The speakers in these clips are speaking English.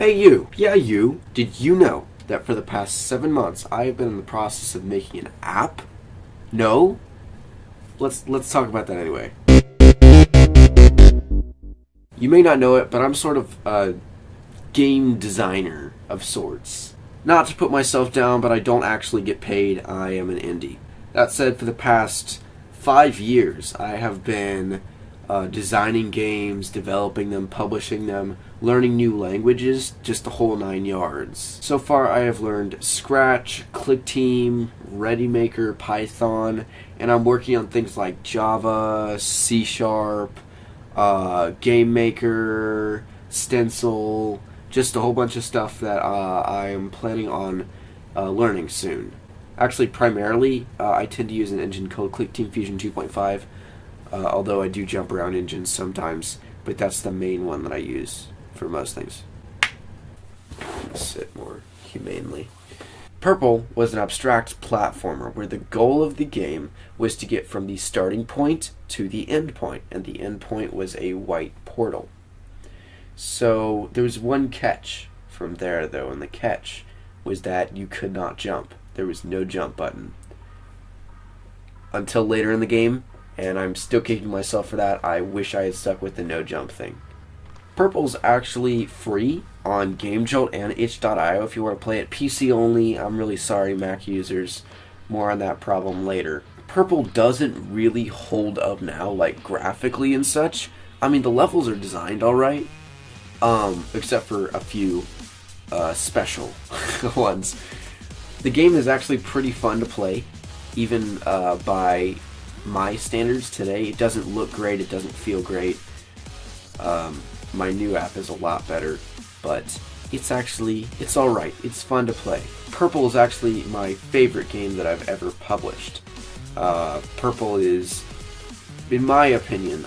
Hey you, yeah you, did you know that for the past 7 months I have been in the process of making an app? No? Let's talk about that anyway. You may not know it, but I'm sort of a game designer of sorts. Not to put myself down, but I don't actually get paid. I am an indie. That said, for the past 5 years, I have been designing games, developing them, publishing them, learning new languages, just the whole 9 yards. So far, I have learned Scratch, ClickTeam, ReadyMaker, Python, and I'm working on things like Java, C#, GameMaker, Stencil, just a whole bunch of stuff that I am planning on learning soon. Actually, primarily, I tend to use an engine called ClickTeam Fusion 2.5, although I do jump around engines sometimes, but that's the main one that I use for most things. Sit more humanely. Purple was an abstract platformer where the goal of the game was to get from the starting point to the end point, and the end point was a white portal. So there was one catch from there, though, and the catch was that you could not jump. There was no jump button. Until later in the game, and I'm still kicking myself for that. I wish I had stuck with the no jump thing. Purple's actually free on GameJolt and itch.io if you want to play it. PC only. I'm really sorry, Mac users. More on that problem later. Purple doesn't really hold up now, like graphically and such. I mean, the levels are designed alright, except for a few special ones. The game is actually pretty fun to play, even by my standards today. It doesn't look great, it doesn't feel great. My new app is a lot better, but it's alright. It's fun to play. Purple is actually my favorite game that I've ever published. Purple is, in my opinion,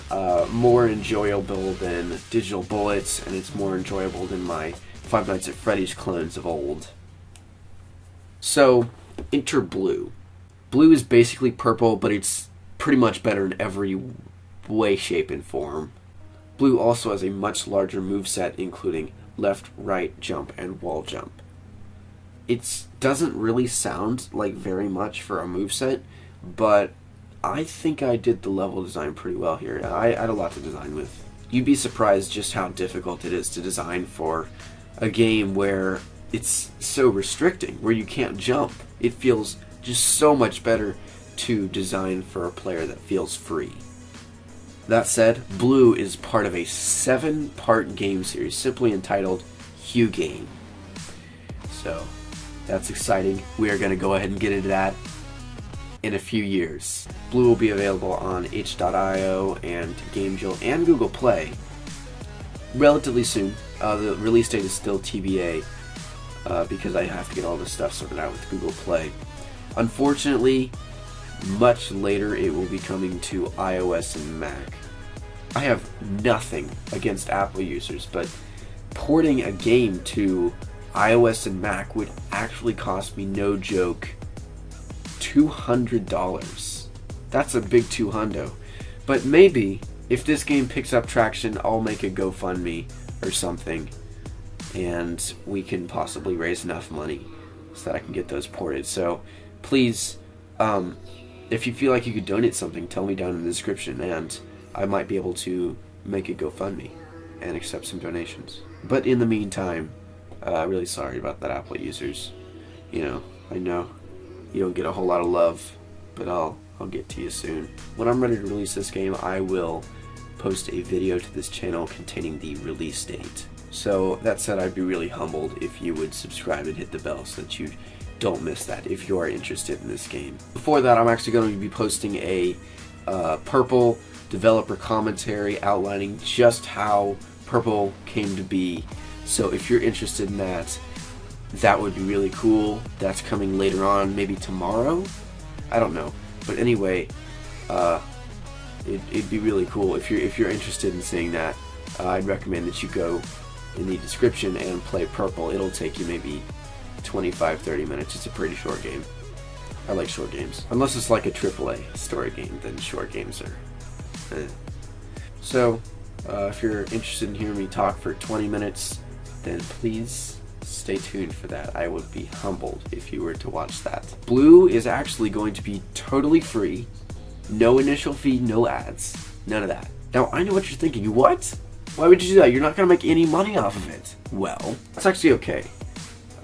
more enjoyable than Digital Bullets, and it's more enjoyable than my Five Nights at Freddy's clones of old. So, enter Blue. Blue is basically Purple, but it's pretty much better in every way, shape, and form. Blue also has a much larger moveset, including left, right, jump, and wall jump. It doesn't really sound like very much for a moveset, but I think I did the level design pretty well here. I had a lot to design with. You'd be surprised just how difficult it is to design for a game where it's so restricting, where you can't jump. It feels just so much better to design for a player that feels free. That said, Blue is part of a 7-part game series simply entitled Hue Game. So, that's exciting. We are going to go ahead and get into that in a few years. Blue will be available on itch.io and GameJolt and Google Play relatively soon. The release date is still TBA because I have to get all this stuff sorted out with Google Play. Unfortunately, much later it will be coming to iOS and Mac. I have nothing against Apple users, but porting a game to iOS and Mac would actually cost me, no joke, $200. That's a big $200. But maybe, if this game picks up traction, I'll make a GoFundMe or something, and we can possibly raise enough money so that I can get those ported. So, please, if you feel like you could donate something, tell me down in the description, and I might be able to make a GoFundMe and accept some donations. But in the meantime, really sorry about that, Apple users. I know you don't get a whole lot of love, but I'll get to you soon. When I'm ready to release this game, I will post a video to this channel containing the release date. So that said, I'd be really humbled if you would subscribe and hit the bell so that you don't miss that if you are interested in this game. Before that, I'm actually going to be posting a Purple developer commentary outlining just how Purple came to be. So if you're interested in that, that would be really cool. That's coming later on, maybe tomorrow? I don't know. But anyway, it'd be really cool. If you're interested in seeing that, I'd recommend that you go in the description and play Purple. It'll take you maybe 25-30 minutes. It's a pretty short game. I like short games. Unless it's like a AAA story game, then short games are So, if you're interested in hearing me talk for 20 minutes, then please stay tuned for that. I would be humbled if you were to watch that. Blue is actually going to be totally free. No initial fee, no ads. None of that. Now, I know what you're thinking. What? Why would you do that? You're not going to make any money off of it. Well, that's actually okay.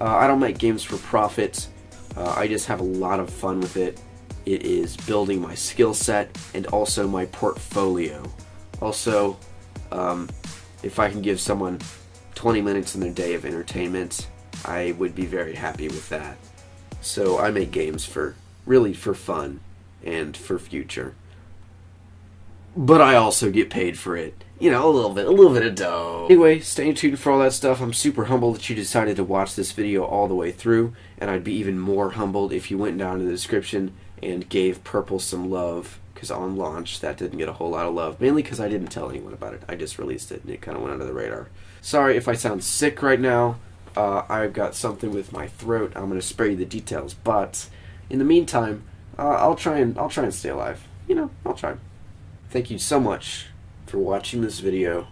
I don't make games for profit. I just have a lot of fun with it. It is building my skill set and also my portfolio. Also, if I can give someone 20 minutes in their day of entertainment, I would be very happy with that. So I make games really for fun and for future. But I also get paid for it. You know, a little bit of dough. Anyway, stay tuned for all that stuff. I'm super humbled that you decided to watch this video all the way through, and I'd be even more humbled if you went down in the description and gave Purple some love, because on launch that didn't get a whole lot of love, mainly because I didn't tell anyone about it. I just released it and it kind of went under the radar. Sorry if I sound sick right now. I've got something with my throat. I'm going to spare you the details, but in the meantime, I'll try and stay alive. You know, I'll try. Thank you so much for watching this video.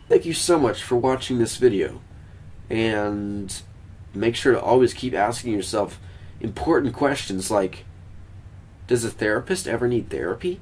Thank you so much for watching this video. And make sure to always keep asking yourself important questions like, does a therapist ever need therapy?